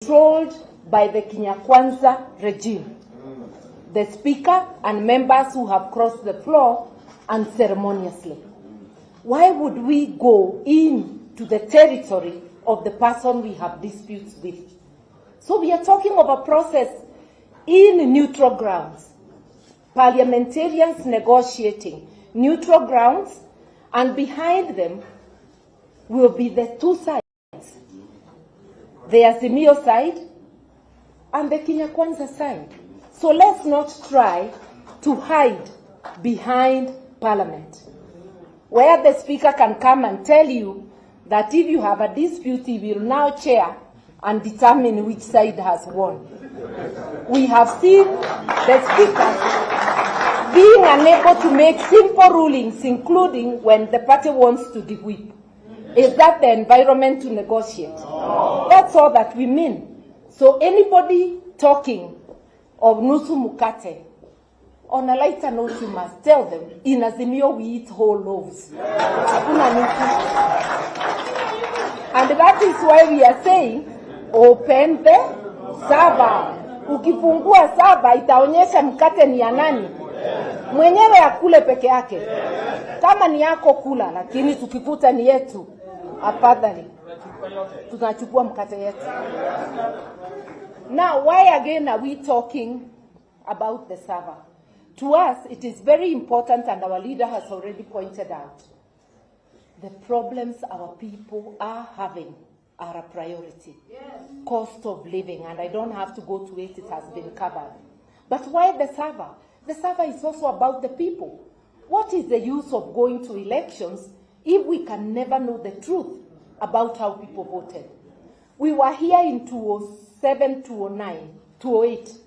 controlled by the Kwanza regime. The speaker and members who have crossed the floor unceremoniously. Why would we go into the territory of the person we have disputes with? So we are talking of a process in neutral grounds. Parliamentarians negotiating neutral grounds, and behind them will be the two sides. The Azimio side and the Kwanza side. So let's not try to hide behind Parliament, where the speaker can come and tell you that if you have a dispute, he will now chair and determine which side has won. We have seen the speaker being unable to make simple rulings, including when the party wants to de-whip. Is that the environment to negotiate? That's all that we mean. So anybody talking of nusu mukate, on a lighter note, you must tell them, in Azimio we eat whole loaves. And that is why we are saying, open the server. Ukifungua server, itaonyesha mkate ni ya nani. Mwenyewe akule peke yake. Kama ni yako kula, lakini tukikuta ni yetu, afadhali tunachukua mkate yetu. Now, why again are we talking about the server? To us, it is very important, and our leader has already pointed out, the problems our people are having are a priority. Yes. Cost of living, and I don't have to go to it, it has been covered. But why the server? The server is also about the people. What is the use of going to elections if we can never know the truth about how people voted? We were here in 2007, 2009, 2008.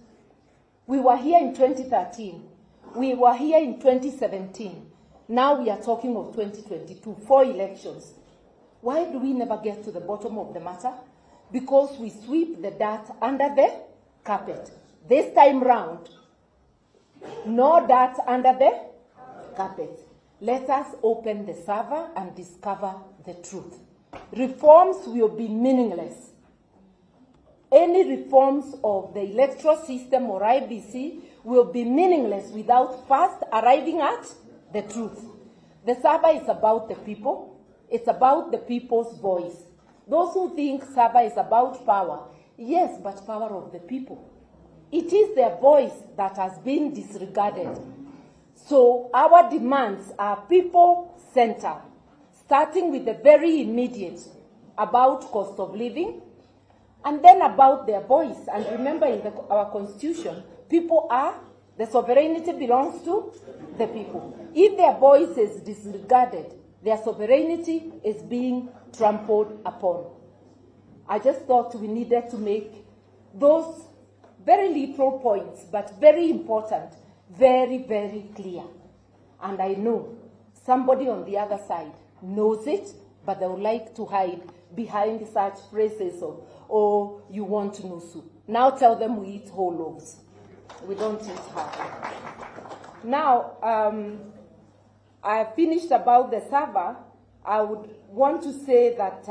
We were here in 2013. We were here in 2017. Now we are talking of 2022, 4 elections. Why do we never get to the bottom of the matter? Because we sweep the dirt under the carpet. This time round, no dirt under the carpet. Let us open the server and discover the truth. Reforms will be meaningless. Any reforms of the electoral system or IBC will be meaningless without first arriving at the truth. The server is about the people. It's about the people's voice. Those who think server is about power, yes, but power of the people. It is their voice that has been disregarded. So our demands are people-centered, starting with the very immediate about cost of living, and then about their voice. And remember, in our constitution, people are, the sovereignty belongs to the people. If their voice is disregarded, their sovereignty is being trampled upon. I just thought we needed to make those very little points, but very important, very, very clear. And I know somebody on the other side knows it, but they would like to hide behind such phrases of, oh, you want nusu. Now tell them we eat whole loaves. We don't eat half. Now, I finished about the server. I would want to say that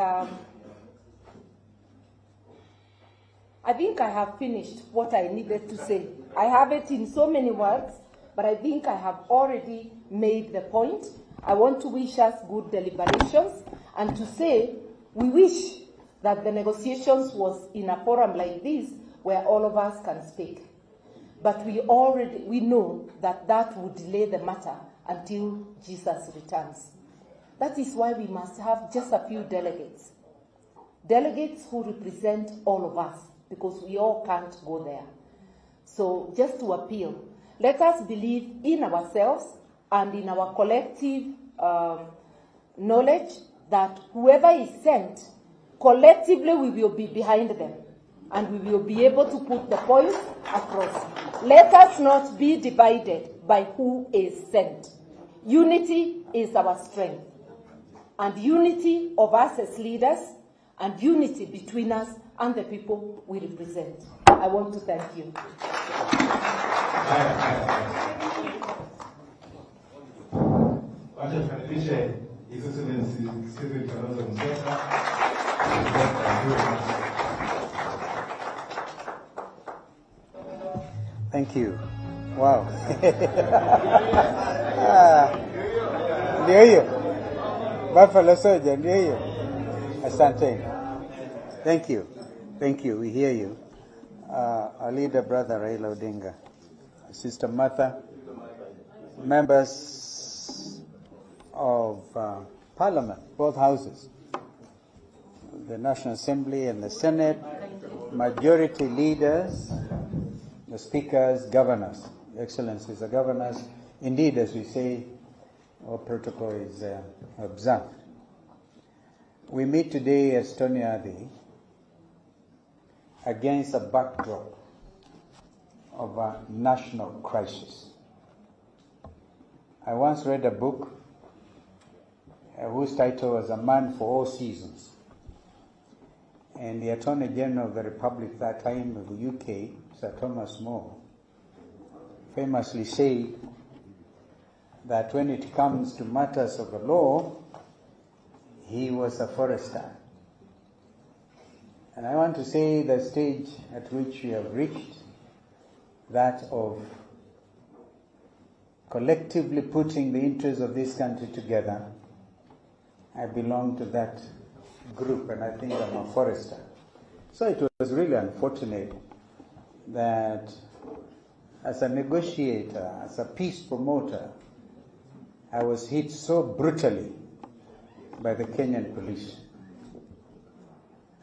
I think I have finished what I needed to say. I have it in so many words, but I think I have already made the point. I want to wish us good deliberations and to say we wish that the negotiations was in a forum like this where all of us can speak. But we know that that would delay the matter until Jesus returns. That is why we must have just a few delegates. Delegates who represent all of us, because we all can't go there. So just to appeal, let us believe in ourselves and in our collective knowledge that whoever is sent, collectively we will be behind them and we will be able to put the point across. Let us not be divided by who is sent. Unity is our strength, and unity of us as leaders and unity between us and the people we represent. I want to thank you. Thank you. Wow. Ndio hiyo. Buffalo Soldier, ndio hiyo. Asante. Thank you. Thank you. We hear you. Our leader, Brother Raila Odinga, Sister Martha, members of Parliament, both houses, the National Assembly and the Senate, majority leaders, the speakers, governors, excellencies, the governors. Indeed, as we say, our protocol is observed. We meet today at Stony Adi against a backdrop of a national crisis. I once read a book whose title was A Man for All Seasons. And the Attorney General of the Republic at that time of the UK, Sir Thomas More, famously said that when it comes to matters of the law, he was a forester. And I want to say the stage at which we have reached, that of collectively putting the interests of this country together. I belong to that group, and I think I'm a forester. So it was really unfortunate that as a negotiator, as a peace promoter, I was hit so brutally by the Kenyan police.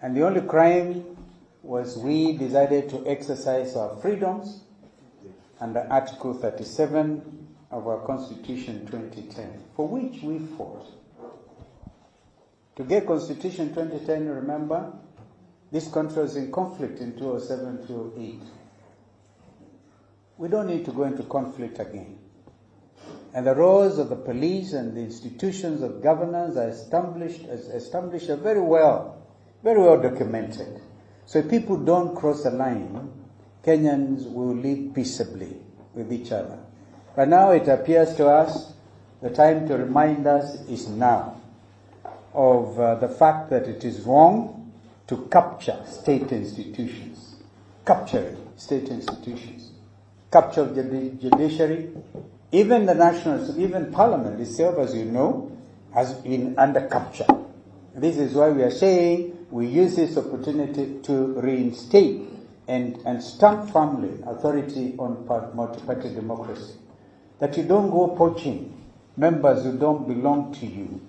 And the only crime was we decided to exercise our freedoms under Article 37 of our Constitution 2010, for which we fought. To get Constitution 2010, remember, this country was in conflict in 2007-2008. We don't need to go into conflict again. And the roles of the police and the institutions of governance are established are very well documented. So if people don't cross the line, Kenyans will live peaceably with each other. But now it appears to us the time to remind us is now of the fact that it is wrong to capture state institutions. Capturing state institutions. Capture of the judiciary. Even even Parliament itself, as you know, has been under capture. This is why we are saying we use this opportunity to reinstate and stamp firmly authority on multi-party democracy. That you don't go poaching members who don't belong to you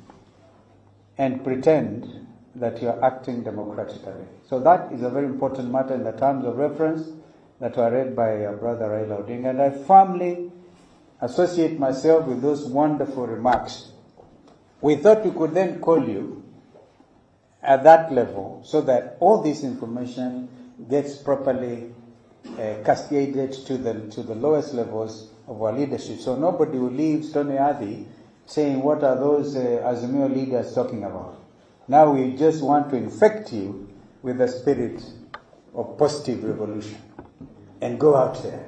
and pretend that you are acting democratically. So that is a very important matter in the terms of reference that were read by Brother Raila Odinga. And I firmly associate myself with those wonderful remarks. We thought we could then call you at that level so that all this information gets properly cascaded to the lowest levels of our leadership. So nobody will leave Stony Adi saying, what are those Azimio leaders talking about? Now we just want to infect you with the spirit of positive revolution and go out there.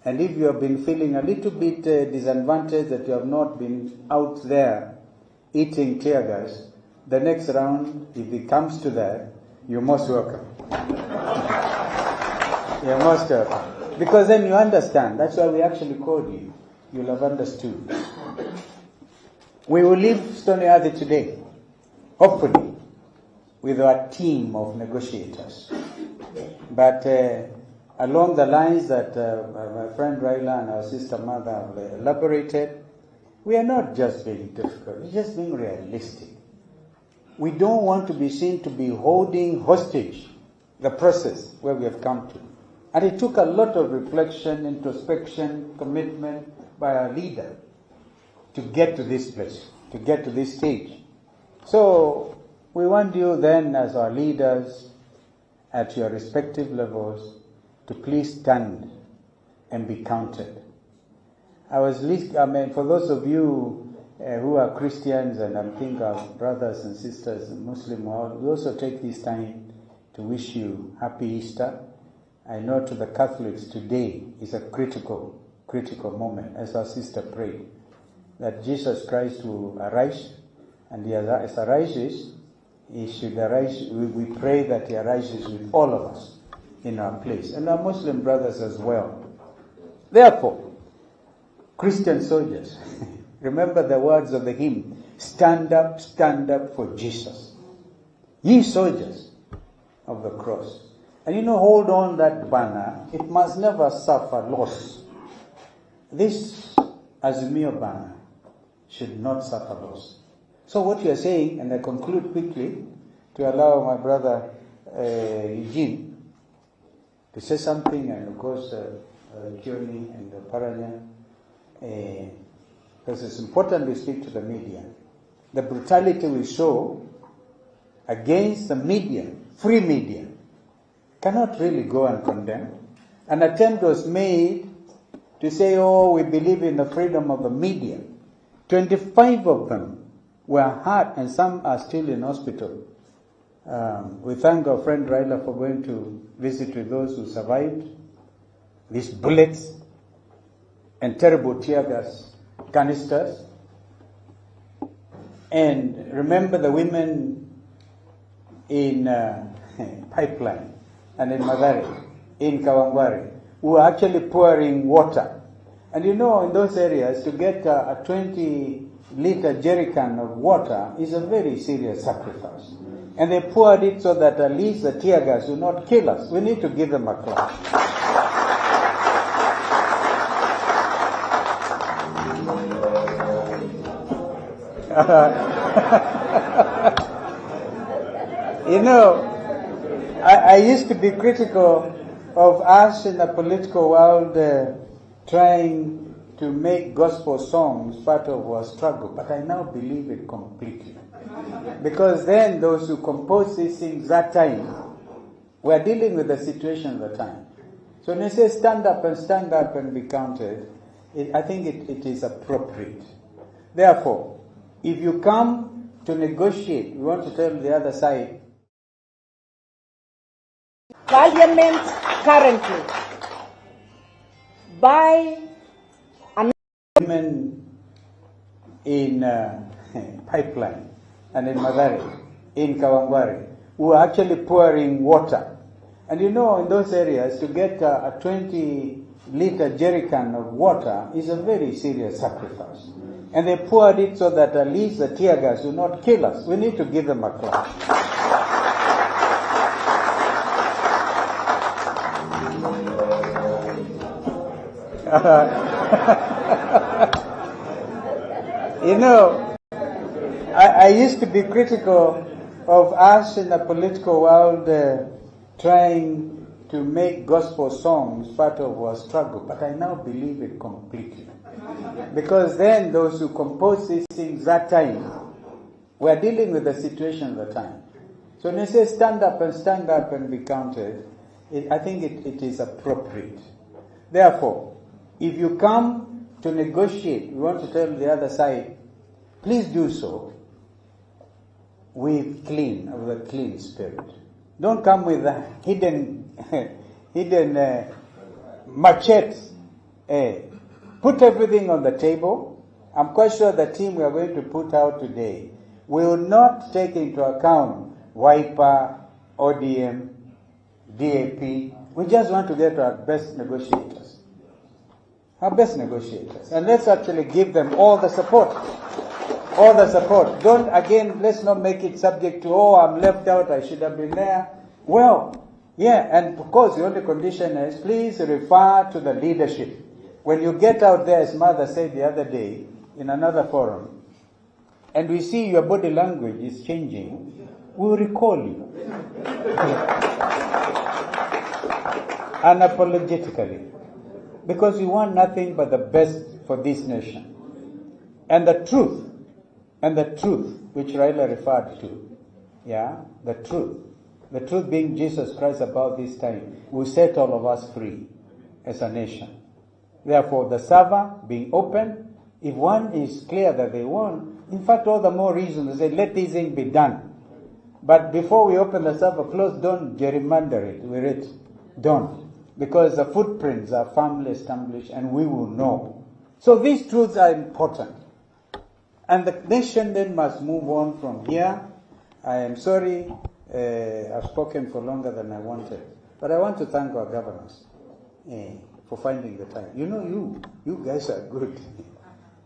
And if you have been feeling a little bit disadvantaged that you have not been out there eating tear gas, the next round, if it comes to that, you're most welcome. You're most welcome. Because then you understand. That's why we actually called you. You'll have understood. We will leave Stony Adi today, hopefully, with our team of negotiators. But along the lines that my friend Raila and our sister Mother have elaborated, we are not just being difficult, we're just being realistic. We don't want to be seen to be holding hostage the process where we have come to. And it took a lot of reflection, introspection, commitment by our leader to get to this place, to get to this stage. So we want you then, as our leaders at your respective levels, to please stand and be counted. For those of you who are Christians, and I think our brothers and sisters in Muslim world, we also take this time to wish you happy Easter. I know to the Catholics today is a critical moment, as our sister prayed, that Jesus Christ will arise, and as arises, he should arise. We pray that he arises with all of us in our place, and our Muslim brothers as well. Therefore, Christian soldiers, remember the words of the hymn, stand up for Jesus. Ye soldiers of the cross. And hold on that banner. It must never suffer loss. This Azimio banner should not suffer loss. So what you are saying, and I conclude quickly to allow my brother Eugene to say something, and of course Kioni and Paranya, because it's important we speak to the media. The brutality we show against the media, free media, cannot really go uncondemned. An attempt was made to say, we believe in the freedom of the media. 25 of them were hurt, and some are still in hospital. We thank our friend Raila for going to visit with those who survived these bullets and terrible tear gas canisters. And remember the women in Pipeline and in Mathare, in Kawangware, who were actually pouring water. And in those areas, to get a 20-liter jerrycan of water is a very serious sacrifice. And they poured it so that at least the tear gas will not kill us. We need to give them a clap. I used to be critical of us in the political world trying to make gospel songs part of our struggle, but I now believe it completely. Because then those who composed these things that time were dealing with the situation at the time. So when they say stand up and be counted, I think it is appropriate. Therefore, if you come to negotiate, we want to tell the other side. Parliament currently, by women in Pipeline and in Mathare, in Kawangware, who are actually pouring water. And in those areas, to get a 20-liter jerrycan of water is a very serious sacrifice. And they poured it so that at least the tear gas will not kill us. We need to give them a clap. I used to be critical of us in the political world trying to make gospel songs part of our struggle, but I now believe it completely. Because then those who composed these things that time were dealing with the situation at the time. So when they say stand up and be counted, I think it is appropriate. Therefore, if you come to negotiate, we want to tell the other side, please do so with a clean spirit. Don't come with the hidden machetes. Put everything on the table. I'm quite sure the team we are going to put out today will not take into account Wiper, ODM, DAP. We just want to get our best negotiators. And let's actually give them all the support. Let's not make it subject to, I'm left out, I should have been there. Well, yeah, and of course the only condition is please refer to the leadership. When you get out there, as Mother said the other day in another forum, and we see your body language is changing, we'll recall you. Unapologetically. Because we want nothing but the best for this nation. And the truth, which Raila referred to, the truth being Jesus Christ about this time, will set all of us free as a nation. Therefore, the server being open, if one is clear that they want, in fact, all the more reason to say, let this thing be done. But before we open the server close, don't gerrymander it with it. Don't. Because the footprints are firmly established and we will know. So these truths are important. And the nation then must move on from here. I am sorry, I've spoken for longer than I wanted. But I want to thank our governors. for finding the time. You know, you guys are good.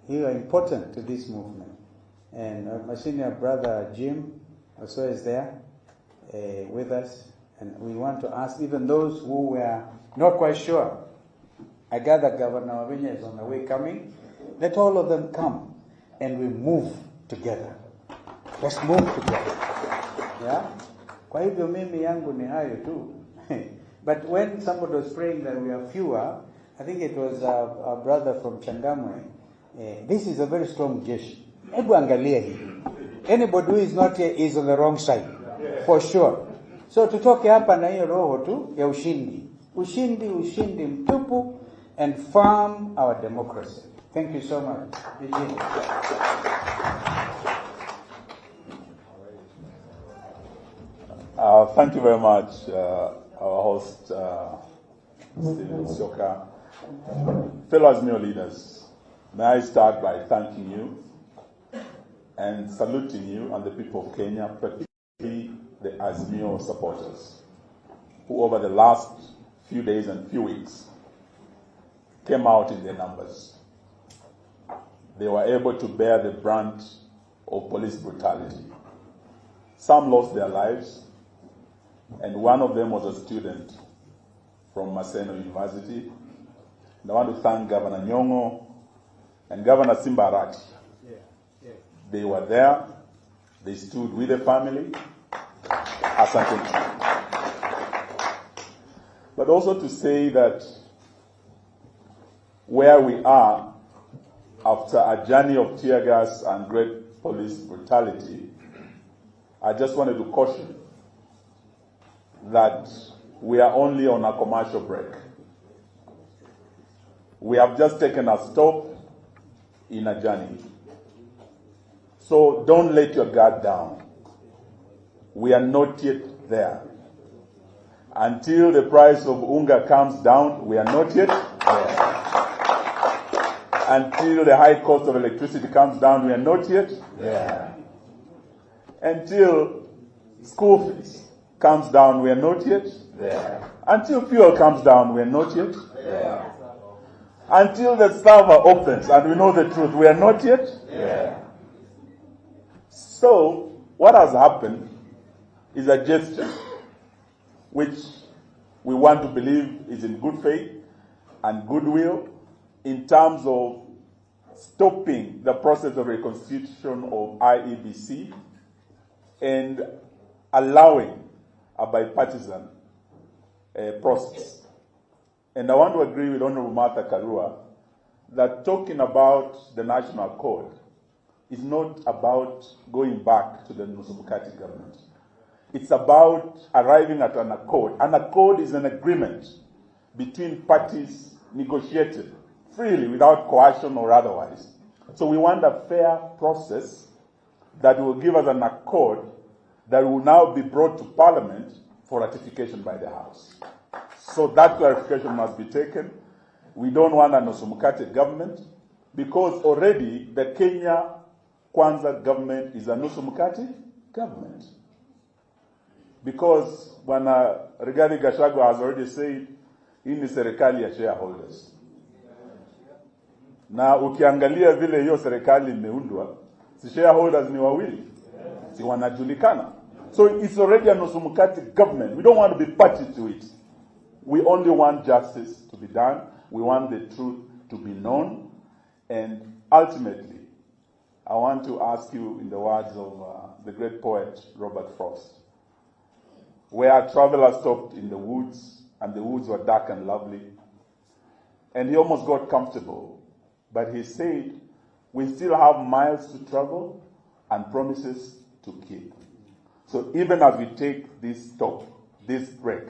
You are important to this movement. And my senior brother Jim also is there with us. And we want to ask even those who were not quite sure. I gather Governor Wavinya is on the way coming. Let all of them come and we move together. Let's move together. Yeah? Kwa hivyo mimi yangu ni hayo tu. But when somebody was praying that we are fewer, I think it was our brother from Changamwe. This is a very strong jeshi. Hebu angalia hii. Anybody who is not here is on the wrong side. For sure. So tutoke hapa na hiyo roho tu ya ushindi. Ushindi mtupu and farm our democracy. Thank you so much. Thank you very much, our host, Stephen Soka. Fellow Azimio leaders, may I start by thanking you and saluting you and the people of Kenya, particularly the Azimio supporters, who over the last few days and few weeks came out in their numbers. They were able to bear the brunt of police brutality. Some lost their lives, and one of them was a student from Maseno University. And I want to thank Governor Nyong'o and Governor Simbarati. They were there. They stood with the family. Asante. But also to say that where we are after a journey of tear gas and great police brutality, I just wanted to caution that we are only on a commercial break. We have just taken a stop in a journey. So don't let your guard down. We are not yet there. Until the price of unga comes down, we are not yet there. Until the high cost of electricity comes down, we are not yet there. Until school fees comes down, we are not yet there. Until fuel comes down, we are not yet there. Until the server opens and we know the truth, we are not yet there. So, what has happened is a gesture which we want to believe is in good faith and goodwill in terms of stopping the process of reconstitution of IEBC and allowing a bipartisan process. And I want to agree with Honorable Martha Karua that talking about the national code is not about going back to the Nusumukati government. It's about arriving at an accord. An accord is an agreement between parties negotiated freely without coercion or otherwise. So we want a fair process that will give us an accord that will now be brought to Parliament for ratification by the House. So that clarification must be taken. We don't want a Nusumukati government because already the Kenya Kwanza government is a Nusumukati government. Because when Rigathi Gachagua has already said, hii ni serikali ya shareholders. Na ukiangalia vile hiyo serikali imeundwa, si shareholders ni wawili, si wanajulikana. So it's already a Nusumukati government. We don't want to be party to it. We only want justice to be done. We want the truth to be known. And ultimately, I want to ask you in the words of the great poet Robert Frost, where a traveler stopped in the woods, and the woods were dark and lovely, and he almost got comfortable. But he said, we still have miles to travel and promises to keep. So even as we take this stop, this break,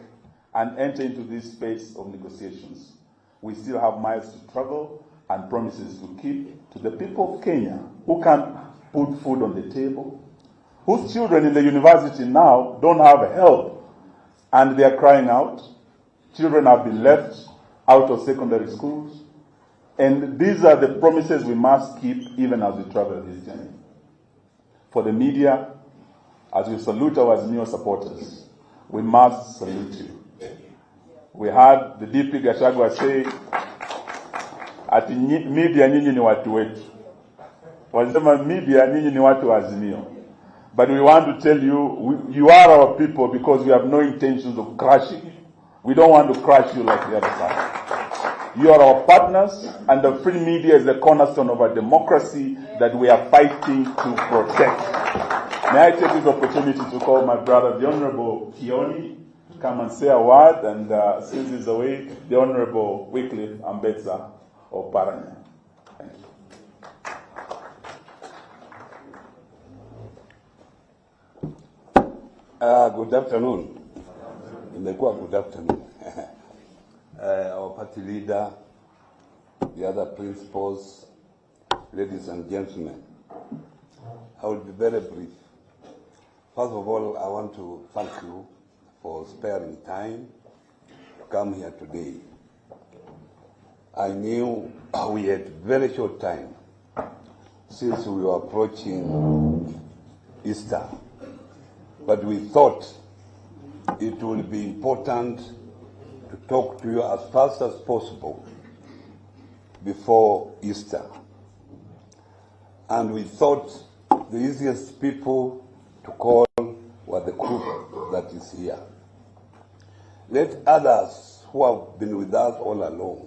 and enter into this space of negotiations, we still have miles to travel and promises to keep to the people of Kenya who can't put food on the table, whose children in the university now don't have help, and they are crying out. Children have been left out of secondary schools. And these are the promises we must keep even as we travel this journey. For the media, as we salute our Azimio supporters, we must salute you. We heard the DP Gachagua say, ati media nyinyi ni watu wetu. Walisema media nyinyi ni watu wa Azimio. But we want to tell you, you are our people because we have no intentions of crushing you. We don't want to crush you like the other side. You are our partners, and the free media is the cornerstone of our democracy that we are fighting to protect. May I take this opportunity to call my brother, the Honorable Kioni, to come and say a word, and since he's away, the Honorable Wycliffe Ambetsa of Parliament. Thank you. Good afternoon. Good afternoon. Our party leader, the other principals, ladies and gentlemen. I will be very brief. First of all, I want to thank you for sparing time to come here today. I knew we had very short time since we were approaching Easter, but we thought it would be important to talk to you as fast as possible before Easter. And we thought the easiest people to call were the group that is here. Let others who have been with us all along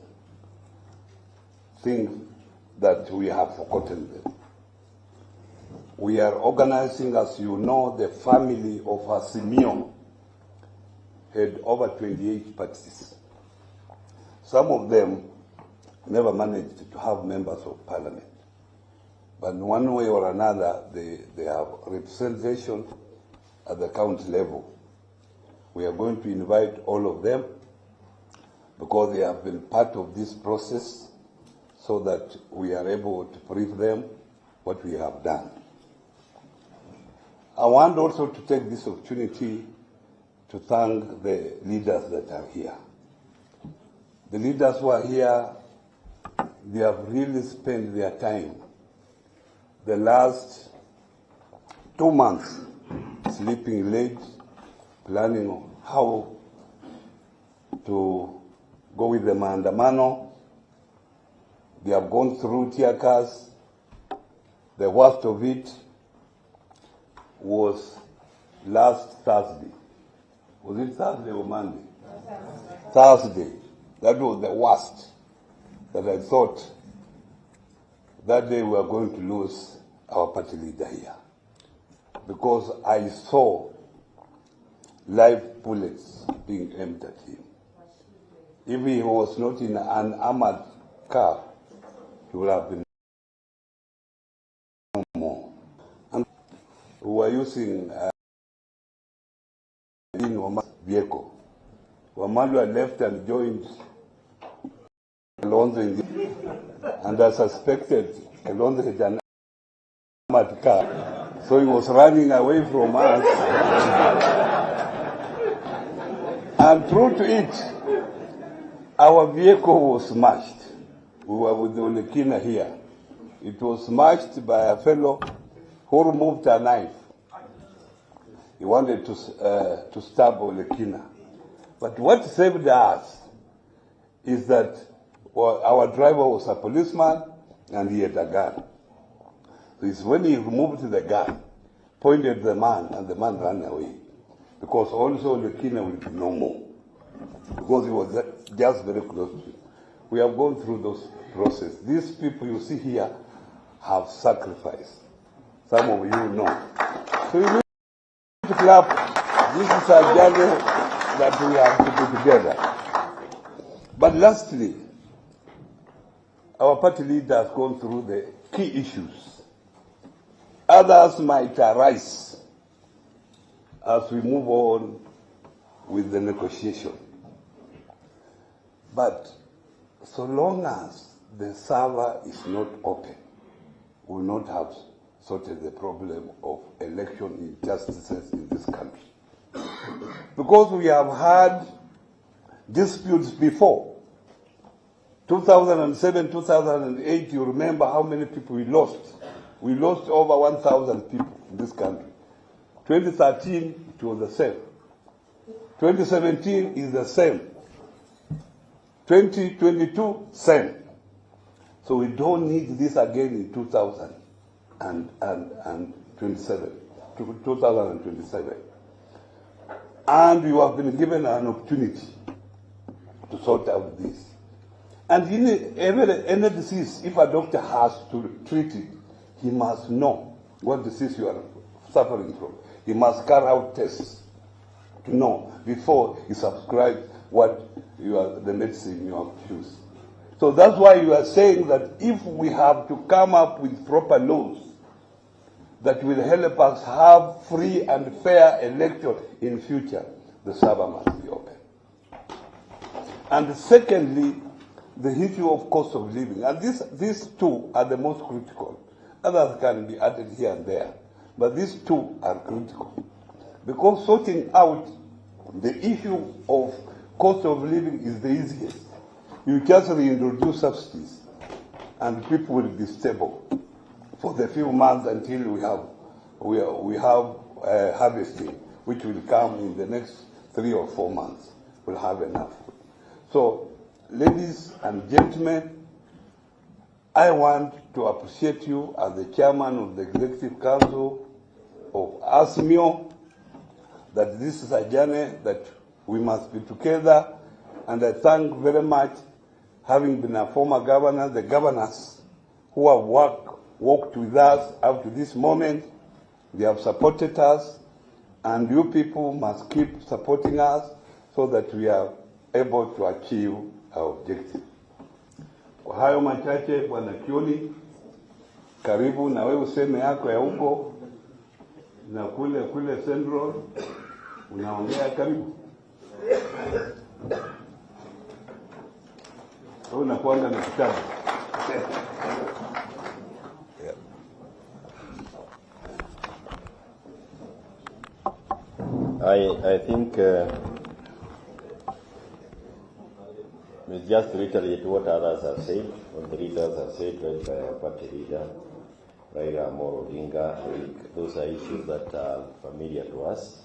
think that we have forgotten them. We are organizing, as you know, the family of Azimio had over 28 parties. Some of them never managed to have members of parliament. But in one way or another, they have representation at the county level. We are going to invite all of them because they have been part of this process so that we are able to brief them what we have done. I want also to take this opportunity to thank the leaders that are here. The leaders who are here, they have really spent their time the last 2 months sleeping late, planning how to go with the maandamano. They have gone through tear gas. The worst of it was last Thursday. Was it Thursday or Monday? Thursday. That was the worst. That I thought that day we were going to lose our party leader here. Because I saw live bullets being aimed at him. If he was not in an armored car, he would have been no more. And we were using vehicle. Wamalwa left and joined Kalonzo in the, and I suspected Kalonzo had an armored car. So he was running away from us. And true to it, our vehicle was smashed. We were with the Olekina here. It was smashed by a fellow who removed a knife. He wanted to stab Olekina. But what saved us is that our driver was a policeman and he had a gun. So it's when he removed the gun, pointed at the man, and the man ran away. Because also Olekina will be no more. Because he was just very close to him. We have gone through those processes. These people you see here have sacrificed. Some of you know. So you need to clap. This is a journey that we have to do together. But lastly, our party leader has gone through the key issues. Others might arise as we move on with the negotiation. But so long as the server is not open, we will not have sorted the problem of election injustices in this country. Because we have had disputes before. 2007, 2008, you remember how many people we lost. We lost over 1,000 people in this country. 2013, it was the same. 2017 is the same. 2022, same. So we don't need this again in 2027. And you have been given an opportunity to sort out this. And in any disease, if a doctor has to treat it, he must know what disease you are suffering from. He must carry out tests to know before he subscribes the medicine you have to choose. So that's why you are saying that if we have to come up with proper laws that will help us have free and fair election in future, the server must be open. And secondly, the issue of cost of living. And these two are the most critical. Others can be added here and there. But these two are critical. Because sorting out the issue of cost of living is the easiest. You just reintroduce subsidies and people will be stable for the few months until we have harvesting, which will come in the next 3 or 4 months. We'll have enough. So, ladies and gentlemen, I want to appreciate you as the chairman of the Executive Council of Azimio, that this is a journey that we must be together, and I thank very much, having been a former governor, the governors who have worked with us up to this moment. They have supported us, and you people must keep supporting us so that we are able to achieve our objective. Kwa hayo machache, Bwana Kioni, karibu na wewe useme yako ya huko na kule Central unaongea, karibu. Wewe unakuanga na kitabu. I think we'll just reiterate what others have said, what the leaders have said, led by our party leader, Raila Odinga. Those are issues that are familiar to us.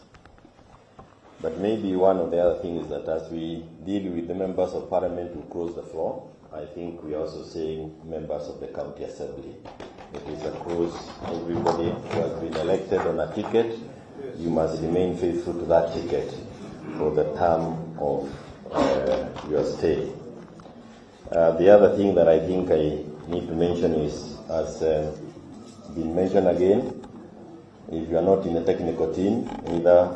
But maybe one of the other things is that as we deal with the members of parliament who cross the floor, I think we are also saying members of the county assembly. It is across everybody who has been elected on a ticket. You must remain faithful to that ticket for the term of your stay. The other thing that I think I need to mention is, as been mentioned again, if you are not in the technical team, either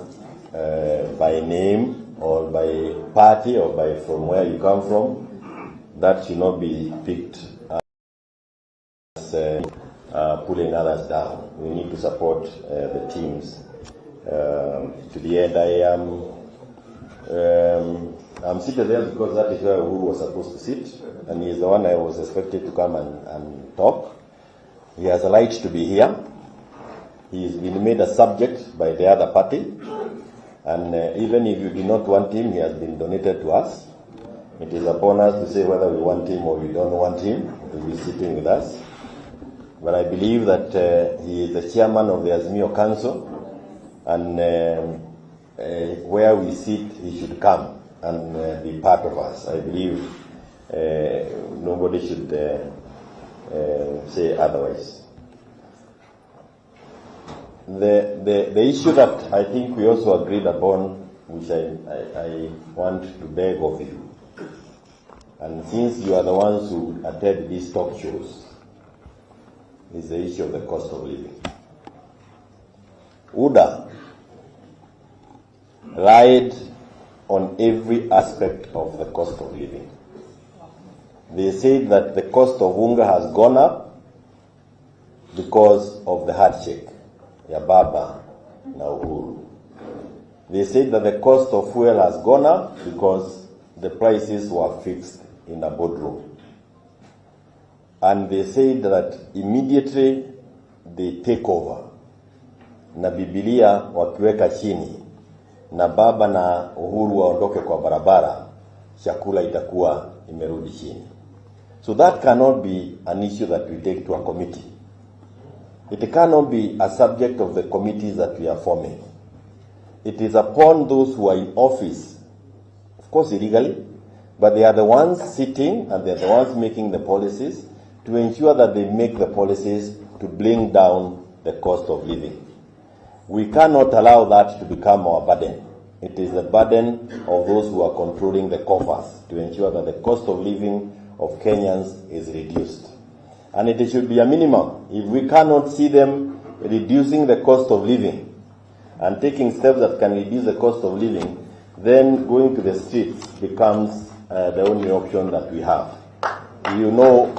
by name or by party or by from where you come from, that should not be picked as pulling others down. We need to support the teams to the end. I'm seated there because that is where Uhuru was supposed to sit, and he is the one I was expected to come and talk. He has a right to be here. He has been made a subject by the other party, and even if you do not want him, he has been donated to us. It is upon us to say whether we want him or we don't want him. He will be sitting with us. But I believe that he is the chairman of the Azimio Council, and where we sit, he should come and be part of us. I believe nobody should say otherwise. The issue that I think we also agreed upon, which I want to beg of you, and since you are the ones who attend these talk shows, is the issue of the cost of living. UDA lied on every aspect of the cost of living. They said that the cost of unga has gone up because of the handshake, ya Baba na Uhuru. They said that the cost of fuel has gone up because the prices were fixed in a boardroom. And they said that immediately they take over, na Biblia wakiweka chini, na Baba na Uhuru waondoke kwa barabara, chakula itakuwa imerudi chini. So that cannot be an issue that we take to a committee. It cannot be a subject of the committees that we are forming. It is upon those who are in office, of course illegally, but they are the ones sitting and they are the ones making the policies to ensure that they make the policies to bring down the cost of living. We cannot allow that to become our burden. It is the burden of those who are controlling the coffers to ensure that the cost of living of Kenyans is reduced. And it should be a minimum. If we cannot see them reducing the cost of living and taking steps that can reduce the cost of living, then going to the streets becomes the only option that we have. You know,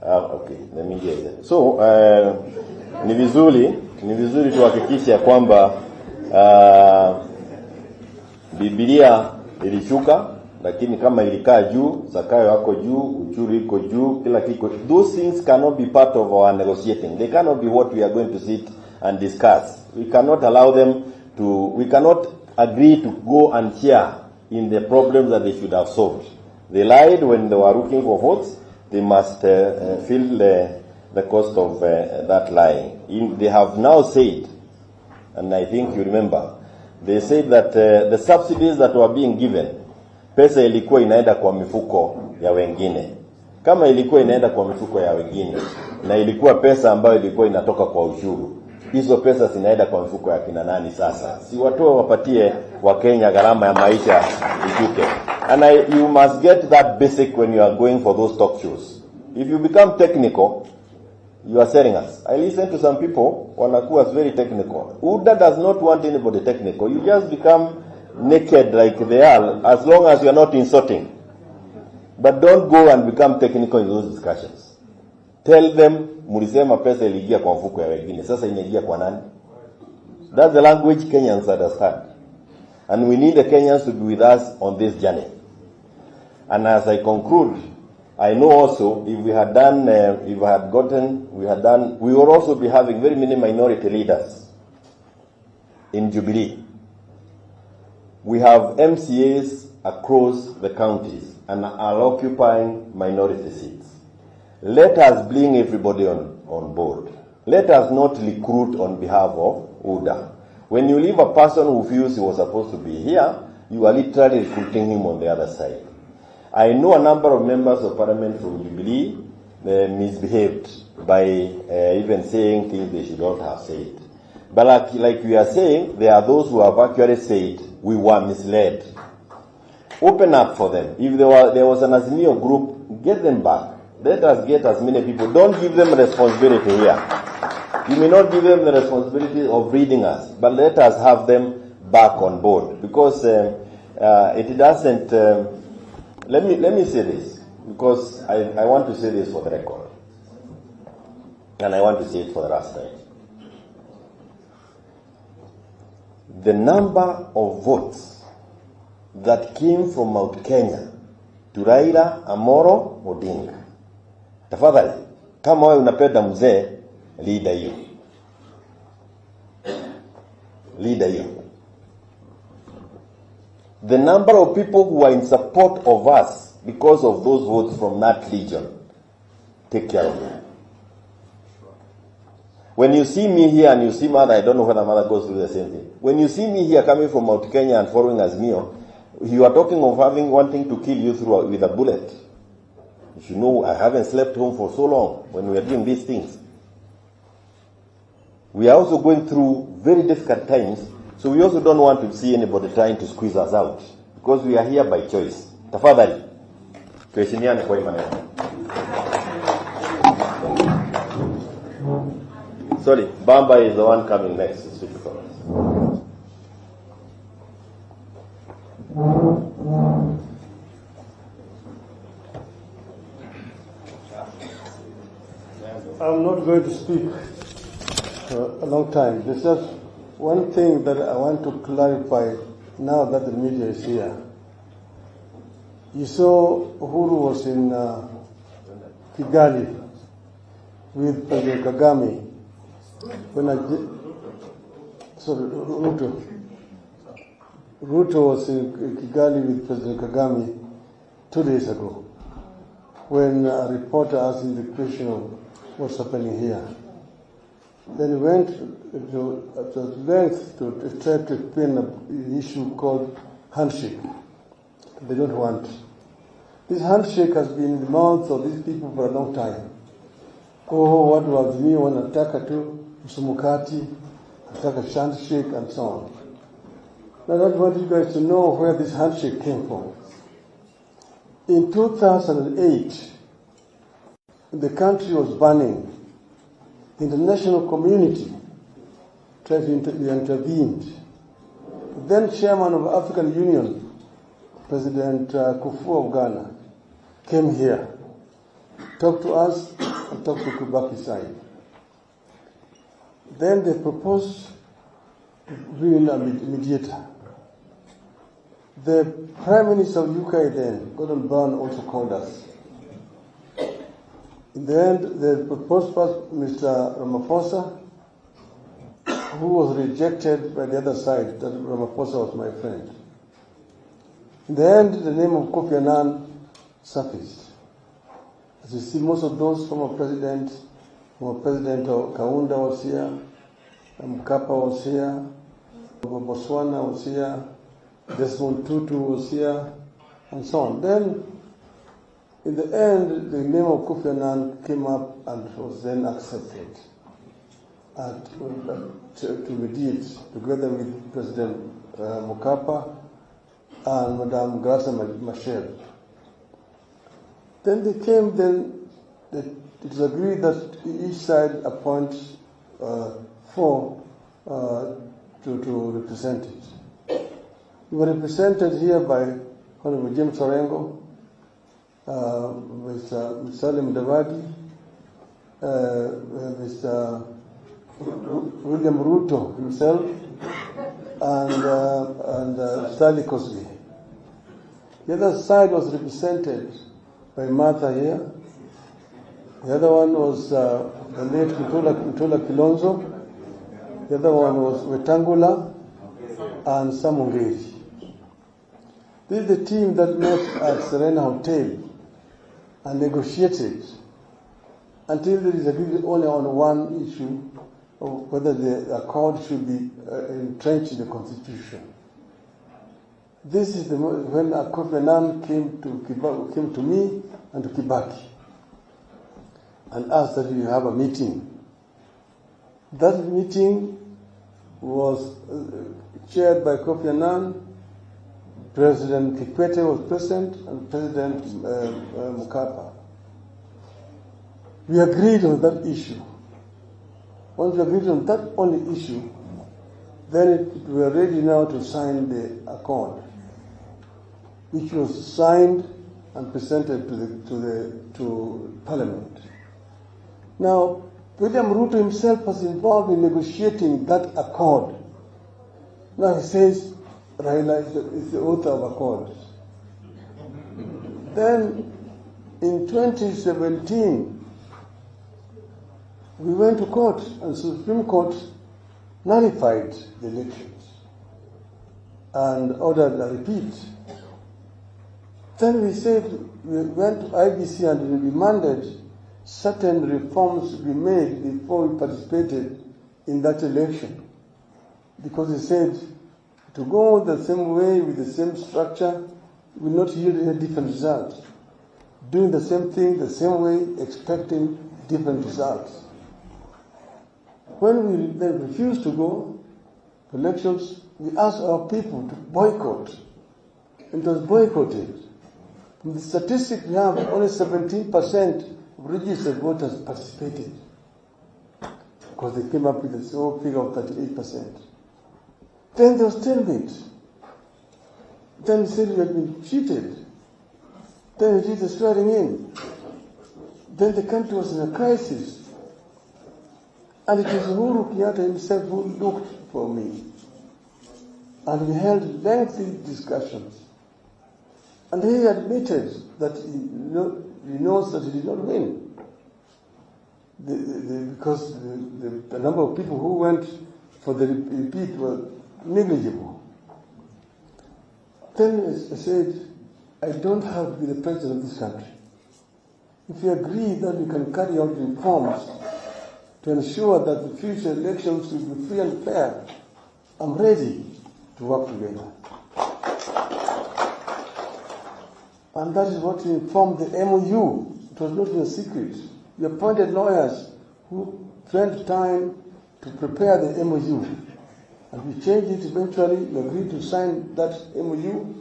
okay, let me get it. So, ni vizuri tuhakikisha kwamba Biblia ilishuka, lakini kama ilikaa juu, Zakayo wako juu, uchuru iko juu, kila kiko. Those things cannot be part of our negotiating. They cannot be what we are going to sit and discuss. We cannot allow them to, we cannot agree to go and share in the problems that they should have solved. They lied when they were looking for votes. They must feel the cost of that lying. They have now said, and I think you remember, they said that the subsidies that were being given, pesa ilikuwa inaenda kwa mifuko ya wengine. Kama ilikuwa inaenda kwa mifuko ya wengine, na ilikuwa pesa ambayo ilikuwa inatoka kwa ushuru, hizo pesa zinaenda kwa mifuko ya kina nani sasa? Si watu wapatie wa Kenya gharama ya maisha ishuke. And you must get that basic when you are going for those talk shows. If you become technical, you are selling us. I listen to some people, wanakuwa very technical. UDA does not want anybody technical. You just become naked like they are, as long as you are not insulting. But don't go and become technical in those discussions. Tell them, mulisema pesa iliingia kwa mfuko ya wengine. Sasa inaingia kwa nani? That's the language Kenyans understand. And we need the Kenyans to be with us on this journey. And as I conclude, I know also if we had done, we would also be having very many minority leaders in Jubilee. We have MCAs across the counties and are occupying minority seats. Let us bring everybody on board. Let us not recruit on behalf of UDA. When you leave a person who feels he was supposed to be here, you are literally recruiting him on the other side. I know a number of members of Parliament from Jubilee misbehaved by even saying things they should not have said. But like we are saying, there are those who have actually said we were misled. Open up for them. If there was an Azimio group, get them back. Let us get as many people. Don't give them responsibility here. You may not give them the responsibility of reading us, but let us have them back on board. Because it doesn't... let me say this, because I want to say this for the record. And I want to say it for the last time. The number of votes that came from Mount Kenya to Raila Amolo Odinga. Tafadhali, kama wewe unapenda mzee, leader hiyo. Leader hiyo. The number of people who are in support of us because of those votes from that region, take care of them. When you see me here and you see Mother, I don't know whether Mother goes through the same thing. When you see me here coming from Mount Kenya and following Azimio, you are talking of wanting to kill you with a bullet. You should know I haven't slept home for so long when we are doing these things. We are also going through very difficult times, so we also don't want to see anybody trying to squeeze us out, because we are here by choice. Tafadhali, tuheshimiane kwa hii maneno. Sorry, Bamba is the one coming next to speak for us. I'm not going to speak for a long time. There's just one thing that I want to clarify now that the media is here. You saw Uhuru was in Kigali with President Kagame. Ruto was in Kigali with President Kagame 2 days ago, when a reporter asked him the question of what's happening here. Then he went to length to try to explain an issue called handshake. They don't want. This handshake has been in the mouths of these people for a long time. Oh, what do Azimio wanataka tu, msumukati, ataka handshake and so on. Now I want you guys to know where this handshake came from. In 2008, the country was burning. The international community tried to intervene. Then chairman of African Union, President Kufuor of Ghana, came here, talked to us, and talked to Kibaki side. Then they proposed to bring in a mediator. The Prime Minister of UK then, Gordon Brown, also called us. In the end, they proposed first Mr. Ramaphosa, who was rejected by the other side, that Ramaphosa was my friend. In the end, the name of Kofi Annan surfaced. As you see, most of those former President Kaunda was here, Mkapa was here, Botswana was here, Desmond Tutu was here, and so on. Then, in the end, the name of Kofi Annan came up and was then accepted to mediate together with President Mkapa and Madame Graça Machel. Then they came, it was agreed that each side appoints four to represent it. We were represented here by Honorable James Orengo, Mr. Salim Davadi, Mr. William Ruto himself, and Stanley Cosby. The other side was represented by Martha here. The other one was the late Mtola Kilonzo. The other one was Wetangula and Samungeri. This is the team that met at Serena Hotel and negotiated until there is agreed only on one issue of whether the accord should be entrenched in the constitution. This is when Kofi Annan came to me and to Kibaki and asked that we have a meeting. That meeting was chaired by Kofi Annan. President Kikwete was present and President Mkapa. We agreed on that issue. Once we agreed on that only issue, then we were ready now to sign the accord, which was signed and presented to Parliament. Now, William Ruto himself was involved in negotiating that accord. Now he says Raila is the author of accord. Then, in 2017, we went to court, and the Supreme Court nullified the elections and ordered a repeat. Then we said we went to IBC and we demanded certain reforms to be made before we participated in that election, because they said to go the same way with the same structure will not yield any different results. Doing the same thing the same way, expecting different results. When we then refused to go to elections, we asked our people to boycott. It was boycotted. From the statistics we have, only 17% of registered voters participated, because they came up with a small figure of 38%. Then there was stalemate. Then we said we had been cheated. Then we did the swearing in. Then the country was in a crisis. And it was Uhuru Kenyatta himself who looked for me. And we held lengthy discussions. And he admitted that he knows that he did not win. Because the number of people who went for the repeat were negligible. Then I said, I don't have to be the president of this country. If you agree that we can carry out reforms to ensure that the future elections will be free and fair, I'm ready to work together. And that is what we informed the MOU. It was not a secret. We appointed lawyers who spent time to prepare the MOU. And we changed it eventually. We agreed to sign that MOU.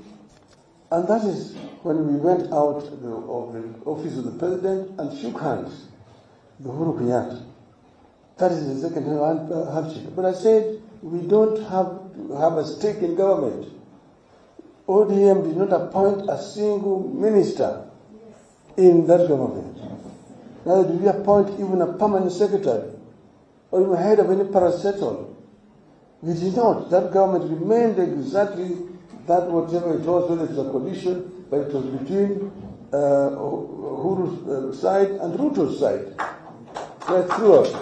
And that is when we went out of the office of the president and shook hands with Uhuru Kenyatta. That is the second handshake. But I said, we don't have to have a stake in government. ODM did not appoint a single minister in that government. Neither did we appoint even a permanent secretary or even head of any parastatal. We did not. That government remained exactly that whatever it was, whether it was a coalition, but it was between Uhuru's side and Ruto's side. Right throughout.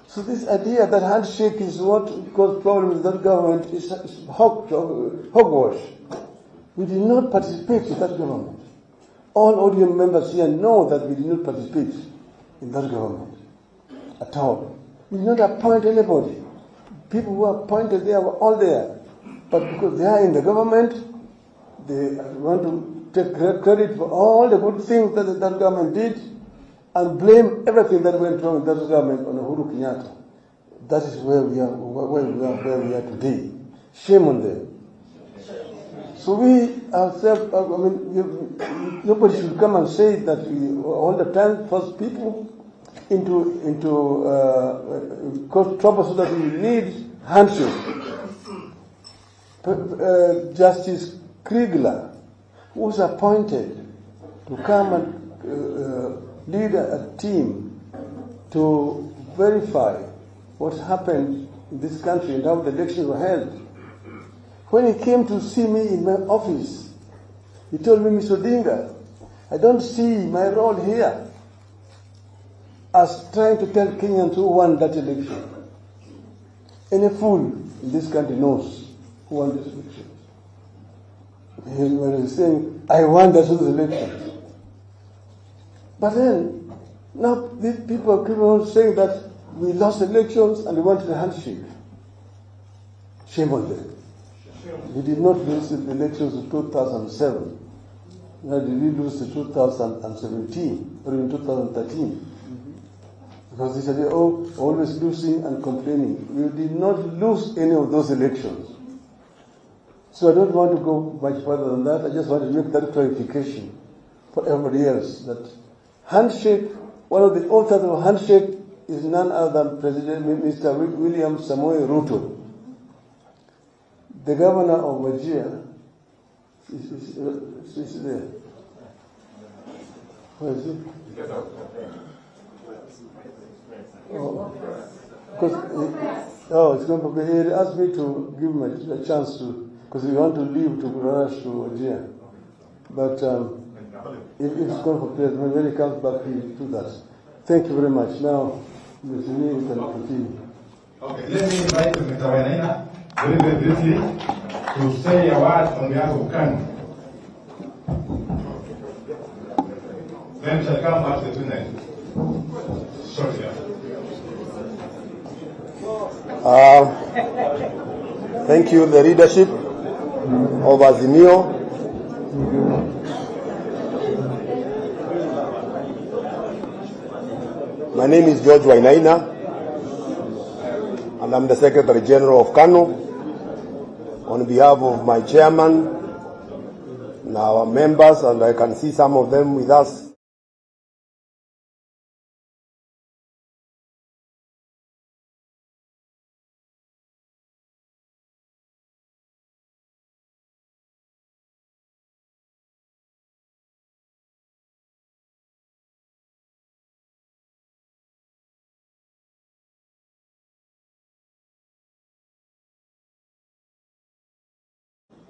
So this idea that handshake is what caused problems with that government is hogwash. We did not participate in that government. All ODM members here know that we did not participate in that government at all. We did not appoint anybody. People who were appointed there were all there. But because they are in the government, they want to take credit for all the good things that that government did and blame everything that went wrong in that government on Uhuru Kenyatta. That is where we are today. Shame on them. So we ourselves, nobody should come and say that we all the time force people into cause trouble so that we need handshake. Justice Kriegler, who was appointed to come and lead a team to verify what happened in this country and how the elections were held. When he came to see me in my office, he told me, Mr. Odinga, I don't see my role here as trying to tell Kenyans who won that election. Any fool in this country knows who won this election. He was saying, I won that election. But then, now these people keep on saying that we lost elections and we wanted a handshake. Shame on them. We did not lose the elections in 2007. Neither did we lose in 2017 or in 2013. Because they said, oh, always losing and complaining. We did not lose any of those elections. So I don't want to go much further than that. I just want to make that clarification for everybody else that handshake, one of the authors of handshake is none other than President Mr. William Samoei Ruto. The governor of Wajir is there. Where is he? It's going to be. He asked me to give him a chance to, because we want to leave to rush to Wajir. But if it's going for prayer, when he comes back, he will do that. Thank you very much. Now, Mr. Lee, can continue. Okay, let me invite Mr. Wainaina very, very briefly to say a word on behalf of KANU. Then shall come after tonight. Shortly. Thank you, the leadership of Azimio. My name is George Wainaina, and I'm the Secretary General of KANU. On behalf of my chairman and our members, and I can see some of them with us.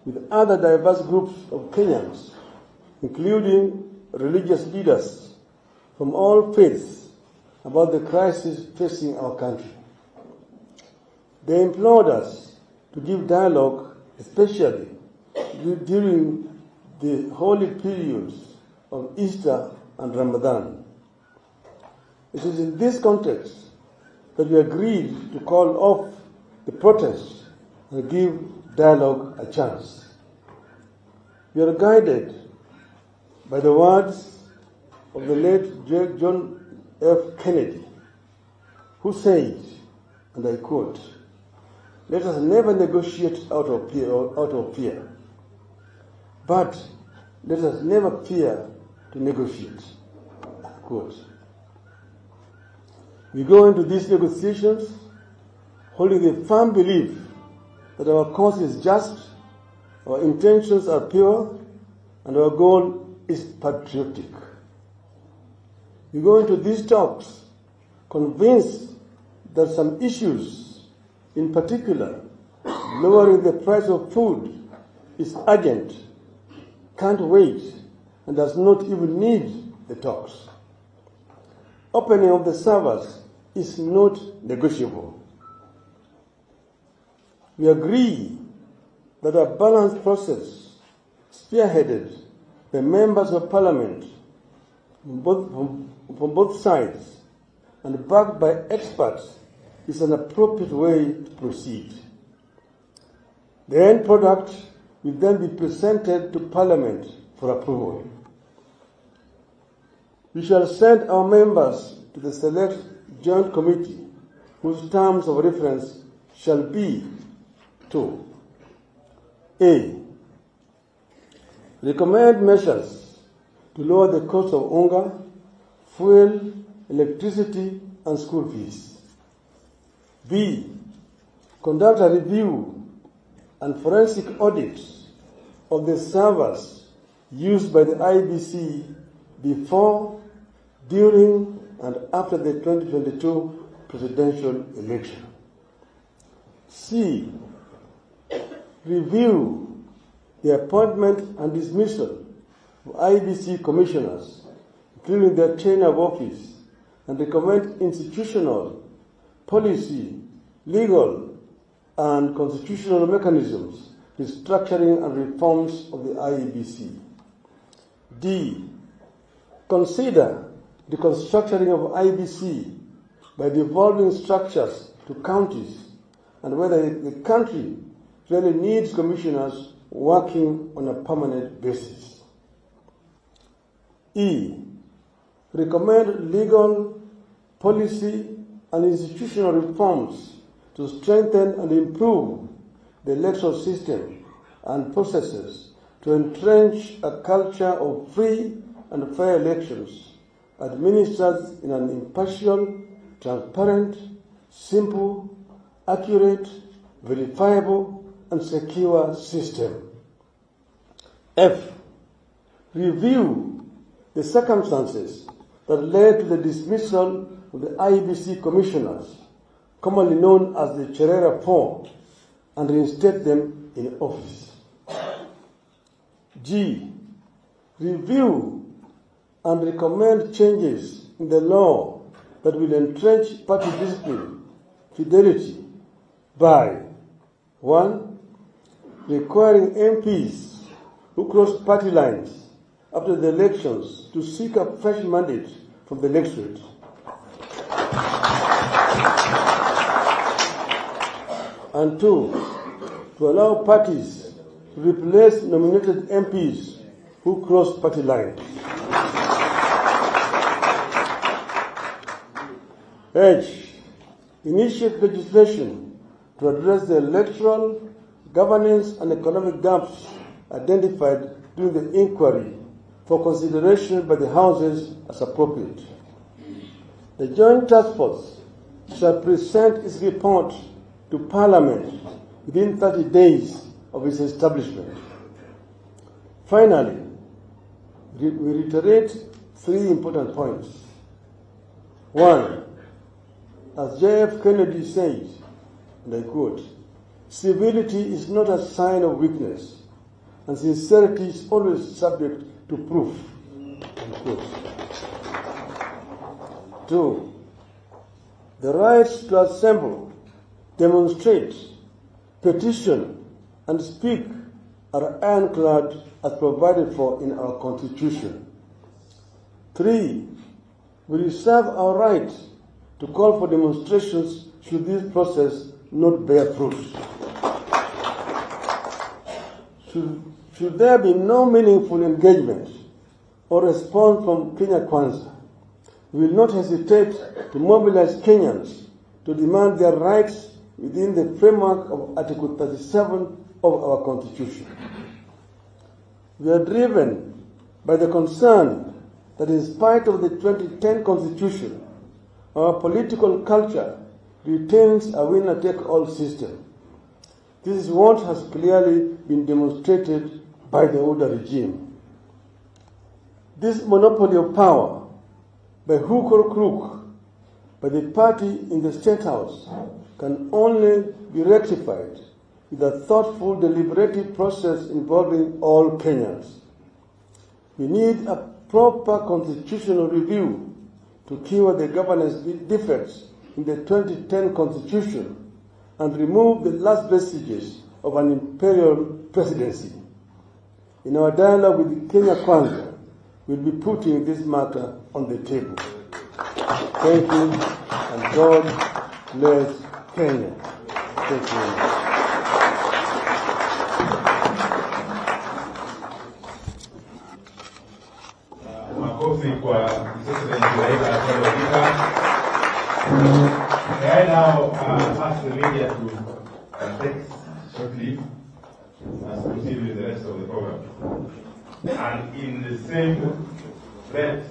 With other diverse groups of Kenyans, including religious leaders from all faiths, about the crisis facing our country. They implored us to give dialogue, especially during the holy periods of Easter and Ramadan. It is in this context that we agreed to call off the protests and give dialogue a chance. We are guided by the words of the late John F. Kennedy, who said, and I quote, "Let us never negotiate out of fear, but let us never fear to negotiate." Quote. We go into these negotiations holding the firm belief that our cause is just, our intentions are pure, and our goal is patriotic. We go into these talks convinced that some issues, in particular, lowering the price of food, is urgent, can't wait, and does not even need the talks. Opening of the servers is not negotiable. We agree that a balanced process, spearheaded by members of parliament from both sides and backed by experts, is an appropriate way to proceed. The end product will then be presented to Parliament for approval. We shall send our members to the Select Joint Committee, whose terms of reference shall be to A. Recommend measures to lower the cost of hunger, fuel, electricity, and school fees. B. Conduct a review and forensic audit of the servers used by the IEBC before, during, and after the 2022 presidential election. C. Review the appointment and dismissal of IEBC commissioners, including their tenure of office, and recommend institutional, policy, legal, and constitutional mechanisms, restructuring and reforms of the IEBC. D. Consider the constructing of IEBC by devolving structures to counties, and whether the country really needs commissioners working on a permanent basis. E. Recommend legal, policy, and institutional reforms to strengthen and improve the electoral system and processes to entrench a culture of free and fair elections administered in an impartial, transparent, simple, accurate, verifiable, and secure system. F. Review the circumstances that led to the dismissal of the IEBC commissioners, commonly known as the Cherera Four, and reinstate them in office. G. Review and recommend changes in the law that will entrench party discipline, fidelity, by 1. Requiring MPs who cross party lines after the elections to seek a fresh mandate from the electorate. And 2. To allow parties to replace nominated MPs who cross party lines. H. Initiate legislation to address the electoral, governance, and economic gaps identified during the inquiry for consideration by the Houses as appropriate. The Joint Task Force shall present its report to Parliament within 30 days of its establishment. Finally, we reiterate 3 important points. 1. As J.F. Kennedy said, and I quote, "Civility is not a sign of weakness, and sincerity is always subject to proof." Unquote. 2. The rights to assemble, demonstrate, petition, and speak are ironclad as provided for in our Constitution. 3. We reserve our right to call for demonstrations should this process not bear fruit. Should there be no meaningful engagement or response from Kenya Kwanza, we will not hesitate to mobilize Kenyans to demand their rights within the framework of Article 37 of our Constitution. We are driven by the concern that in spite of the 2010 Constitution, our political culture retains a winner-take-all system. This is what has clearly been demonstrated by the older regime. This monopoly of power, by hook or crook, by the party in the State House, can only be rectified with a thoughtful, deliberative process involving all Kenyans. We need a proper constitutional review to cure the governance defects in the 2010 Constitution and remove the last vestiges of an imperial presidency. In our dialogue with Kenya Kwanza, we'll be putting this matter on the table. Thank you, and God bless Kenya. Thank you. Makofi kwa President Raila Odinga. May I now ask the media to take short leave as proceed with the rest of the program. And in the same breath,